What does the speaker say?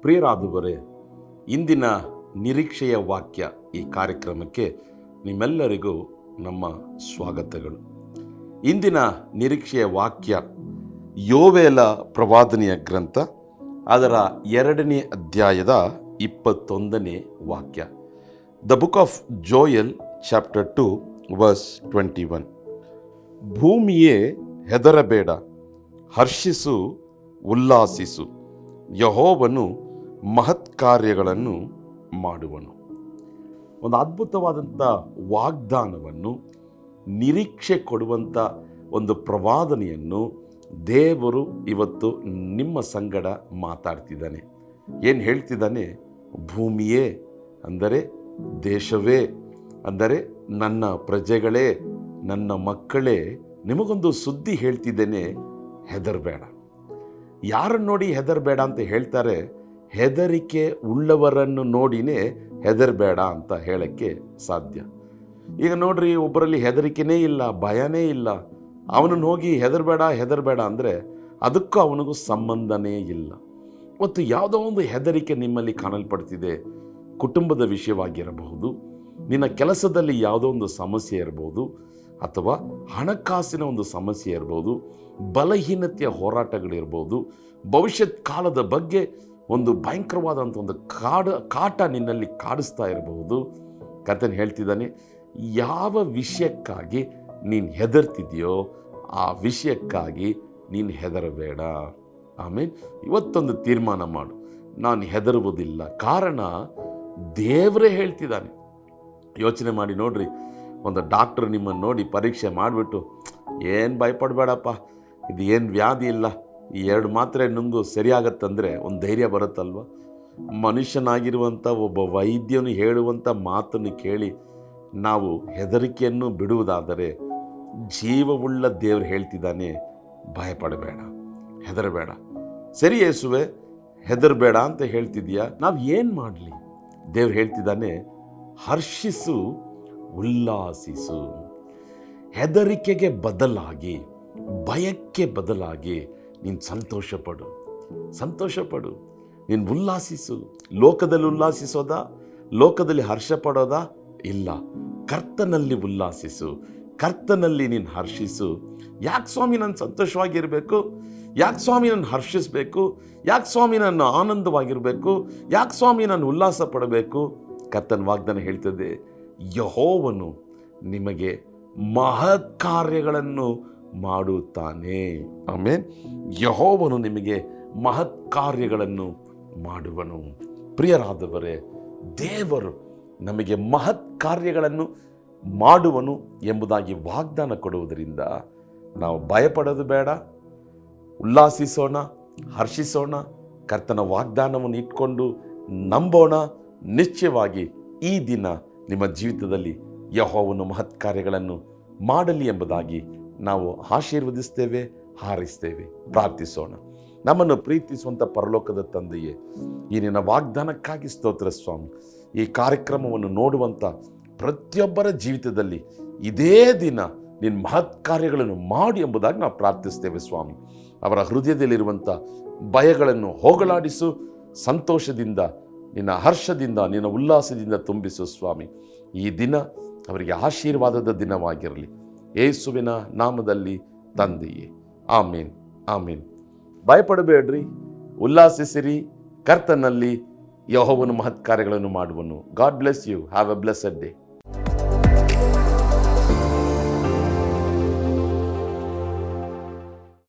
ಪ್ರಿಯರಾದವರೇ, ಇಂದಿನ ನಿರೀಕ್ಷೆಯ ವಾಕ್ಯ ಈ ಕಾರ್ಯಕ್ರಮಕ್ಕೆ ನಿಮ್ಮೆಲ್ಲರಿಗೂ ನಮ್ಮ ಸ್ವಾಗತಗಳು. ಇಂದಿನ ನಿರೀಕ್ಷೆಯ ವಾಕ್ಯ ಯೋವೇಲ ಪ್ರವಾದನೆಯ ಗ್ರಂಥ, ಅದರ 2ನೇ ಅಧ್ಯಾಯದ 21ನೇ ವಾಕ್ಯ. The book of Joel chapter 2 verse 21. ಭೂಮಿಯೇ ಹೆದರಬೇಡ, ಹರ್ಷಿಸು, ಉಲ್ಲಾಸಿಸು, ಯೆಹೋವನು ಮಹತ್ ಕಾರ್ಯಗಳನ್ನು ಮಾಡುವನು. ಒಂದು ಅದ್ಭುತವಾದಂಥ ವಾಗ್ದಾನವನ್ನು, ನಿರೀಕ್ಷೆ ಕೊಡುವಂಥ ಒಂದು ಪ್ರವಾದನೆಯನ್ನು ದೇವರು ಇವತ್ತು ನಿಮ್ಮ ಸಂಗಡ ಮಾತಾಡ್ತಿದ್ದಾನೆ. ಏನು ಹೇಳ್ತಿದ್ದಾನೆ? ಭೂಮಿಯೇ ಅಂದರೆ ದೇಶವೇ, ಅಂದರೆ ನನ್ನ ಪ್ರಜೆಗಳೇ, ನನ್ನ ಮಕ್ಕಳೇ, ನಿಮಗೊಂದು ಸುದ್ದಿ ಹೇಳ್ತಿದ್ದೇನೆ, ಹೆದರಬೇಡ. ಯಾರನ್ನು ನೋಡಿ ಹೆದರಬೇಡ ಅಂತ ಹೇಳ್ತಾರೆ? ಹೆದರಿಕೆ ಉಳ್ಳವರನ್ನು ನೋಡಿನೇ ಹೆದರಬೇಡ ಅಂತ ಹೇಳೋಕ್ಕೆ ಸಾಧ್ಯ. ಈಗ ನೋಡ್ರಿ, ಒಬ್ಬರಲ್ಲಿ ಹೆದರಿಕೆನೇ ಇಲ್ಲ, ಭಯನೇ ಇಲ್ಲ, ಅವನನ್ನು ಹೋಗಿ ಹೆದರಬೇಡ ಅಂದರೆ ಅದಕ್ಕೂ ಅವನಿಗೂ ಸಂಬಂಧನೇ ಇಲ್ಲ. ಮತ್ತು ಯಾವುದೋ ಒಂದು ಹೆದರಿಕೆ ನಿಮ್ಮಲ್ಲಿ ಕಾಣಲ್ಪಡ್ತಿದೆ. ಕುಟುಂಬದ ವಿಷಯವಾಗಿರಬಹುದು, ನಿನ್ನ ಕೆಲಸದಲ್ಲಿ ಯಾವುದೋ ಒಂದು ಸಮಸ್ಯೆ ಇರಬಹುದು, ಅಥವಾ ಹಣಕಾಸಿನ ಒಂದು ಸಮಸ್ಯೆ ಇರ್ಬೋದು, ಬಲಹೀನತೆಯ ಹೋರಾಟಗಳಿರ್ಬೋದು, ಭವಿಷ್ಯತ್ ಕಾಲದ ಬಗ್ಗೆ ಒಂದು ಭಯಂಕರವಾದಂಥ ಒಂದು ಕಾಟ ನಿನ್ನಲ್ಲಿ ಕಾಡಿಸ್ತಾ ಇರಬಹುದು. ಕರ್ತನು ಹೇಳ್ತಿದ್ದಾನೆ, ಯಾವ ವಿಷಯಕ್ಕಾಗಿ ನೀನು ಹೆದರ್ತಿದೆಯೋ ಆ ವಿಷಯಕ್ಕಾಗಿ ನೀನು ಹೆದರಬೇಡ. ಆಮೇಲೆ ಇವತ್ತೊಂದು ತೀರ್ಮಾನ ಮಾಡು, ನಾನು ಹೆದರುವುದಿಲ್ಲ. ಕಾರಣ ದೇವರೇ ಹೇಳ್ತಿದ್ದಾನೆ. ಯೋಚನೆ ಮಾಡಿ ನೋಡ್ರಿ, ಒಂದು ಡಾಕ್ಟ್ರ್ ನಿಮ್ಮನ್ನು ನೋಡಿ ಪರೀಕ್ಷೆ ಮಾಡಿಬಿಟ್ಟು, ಏನು ಭಯಪಡಬೇಡಪ್ಪ, ಇದು ಏನು ವ್ಯಾಧಿ ಇಲ್ಲ, ಈ 2 ಮಾತ್ರೆ ನುಂಗು ಸರಿಯಾಗತ್ತಂದರೆ ಒಂದು ಧೈರ್ಯ ಬರುತ್ತಲ್ವ? ಮನುಷ್ಯನಾಗಿರುವಂಥ ಒಬ್ಬ ವೈದ್ಯನು ಹೇಳುವಂಥ ಮಾತನ್ನು ಕೇಳಿ ನಾವು ಹೆದರಿಕೆಯನ್ನು ಬಿಡುವುದಾದರೆ, ಜೀವವುಳ್ಳ ದೇವರು ಹೇಳ್ತಿದ್ದಾನೆ, ಭಯಪಡಬೇಡ, ಹೆದರಬೇಡ. ಸರಿ ಯೇಸುವೆ, ಹೆದರಬೇಡ ಅಂತ ಹೇಳ್ತಿದ್ಯಾ, ನಾವು ಏನು ಮಾಡಲಿ? ದೇವ್ರು ಹೇಳ್ತಿದ್ದಾನೆ, ಹರ್ಷಿಸು, ಉಲ್ಲಾಸಿಸು. ಹೆದರಿಕೆಗೆ ಬದಲಾಗಿ, ಭಯಕ್ಕೆ ಬದಲಾಗಿ ನೀನು ಸಂತೋಷಪಡು, ನೀನು ಉಲ್ಲಾಸಿಸು. ಲೋಕದಲ್ಲಿ ಉಲ್ಲಾಸಿಸೋದಾ? ಲೋಕದಲ್ಲಿ ಹರ್ಷ ಪಡೋದಾ? ಇಲ್ಲ, ಕರ್ತನಲ್ಲಿ ಉಲ್ಲಾಸಿಸು, ಕರ್ತನಲ್ಲಿ ನೀನು ಹರ್ಷಿಸು. ಯಾಕೆ ಸ್ವಾಮಿ ನಾನು ಸಂತೋಷವಾಗಿರಬೇಕು? ಯಾಕೆ ಸ್ವಾಮಿ ನಾನು ಹರ್ಷಿಸಬೇಕು? ಯಾಕೆ ಸ್ವಾಮಿ ನಾನು ಆನಂದವಾಗಿರಬೇಕು? ಯಾಕೆ ಸ್ವಾಮಿ ನಾನು ಉಲ್ಲಾಸ ಪಡಬೇಕು? ಕರ್ತನ ವಾಗ್ದಾನ ಹೇಳ್ತದೆ, ಯೆಹೋವನು ನಿಮಗೆ ಮಹತ್ ಕಾರ್ಯಗಳನ್ನು ಮಾಡುತ್ತಾನೆ. ಆಮೇಲೆ ಯೆಹೋವನು ನಿಮಗೆ ಮಹತ್ ಕಾರ್ಯಗಳನ್ನು ಮಾಡುವನು. ಪ್ರಿಯರಾದವರೇ, ದೇವರು ನಮಗೆ ಮಹತ್ ಕಾರ್ಯಗಳನ್ನು ಮಾಡುವನು ಎಂಬುದಾಗಿ ವಾಗ್ದಾನ ಕೊಡುವುದರಿಂದ ನಾವು ಭಯಪಡೋದು ಬೇಡ, ಉಲ್ಲಾಸಿಸೋಣ, ಹರ್ಷಿಸೋಣ. ಕರ್ತನ ವಾಗ್ದಾನವನ್ನು ಇಟ್ಕೊಂಡು ನಂಬೋಣ. ನಿಶ್ಚಯವಾಗಿ ಈ ದಿನ ನಿಮ್ಮ ಜೀವಿತದಲ್ಲಿ ಯೆಹೋವನು ಮಹತ್ ಕಾರ್ಯಗಳನ್ನು ಮಾಡಲಿ ಎಂಬುದಾಗಿ ನಾವು ಆಶೀರ್ವದಿಸ್ತೇವೆ, ಹಾರೈಸ್ತೇವೆ. ಪ್ರಾರ್ಥಿಸೋಣ. ನಮ್ಮನ್ನು ಪ್ರೀತಿಸುವಂಥ ಪರಲೋಕದ ತಂದೆಯೇ, ಈ ನಿನ್ನ ವಾಗ್ದಾನಕ್ಕಾಗಿ ಸ್ತೋತ್ರ ಸ್ವಾಮಿ. ಈ ಕಾರ್ಯಕ್ರಮವನ್ನು ನೋಡುವಂಥ ಪ್ರತಿಯೊಬ್ಬರ ಜೀವಿತದಲ್ಲಿ ಇದೇ ದಿನ ನಿನ್ನ ಮಹತ್ ಕಾರ್ಯಗಳನ್ನು ಮಾಡಿ ಎಂಬುದಾಗಿ ನಾವು ಪ್ರಾರ್ಥಿಸ್ತೇವೆ ಸ್ವಾಮಿ. ಅವರ ಹೃದಯದಲ್ಲಿರುವಂಥ ಭಯಗಳನ್ನು ಹೋಗಲಾಡಿಸು, ಸಂತೋಷದಿಂದ, ನಿನ್ನ ಹರ್ಷದಿಂದ, ನಿನ್ನ ಉಲ್ಲಾಸದಿಂದ ತುಂಬಿಸು ಸ್ವಾಮಿ. ಈ ದಿನ ಅವರಿಗೆ ಆಶೀರ್ವಾದದ ದಿನವಾಗಿರಲಿ, ಯೇಸುವಿನ ನಾಮದಲ್ಲಿ ತಂದೆಯೇ, ಆಮೇನ್, ಆಮೇನ್. ಭಯಪಡಬೇಡ್ರಿ, ಉಲ್ಲಾಸಿಸಿರಿ, ಕರ್ತನಲ್ಲಿ ಯೆಹೋವನು ಮಹತ್ ಕಾರ್ಯಗಳನ್ನು ಮಾಡುವನು. God bless you. Have a blessed day.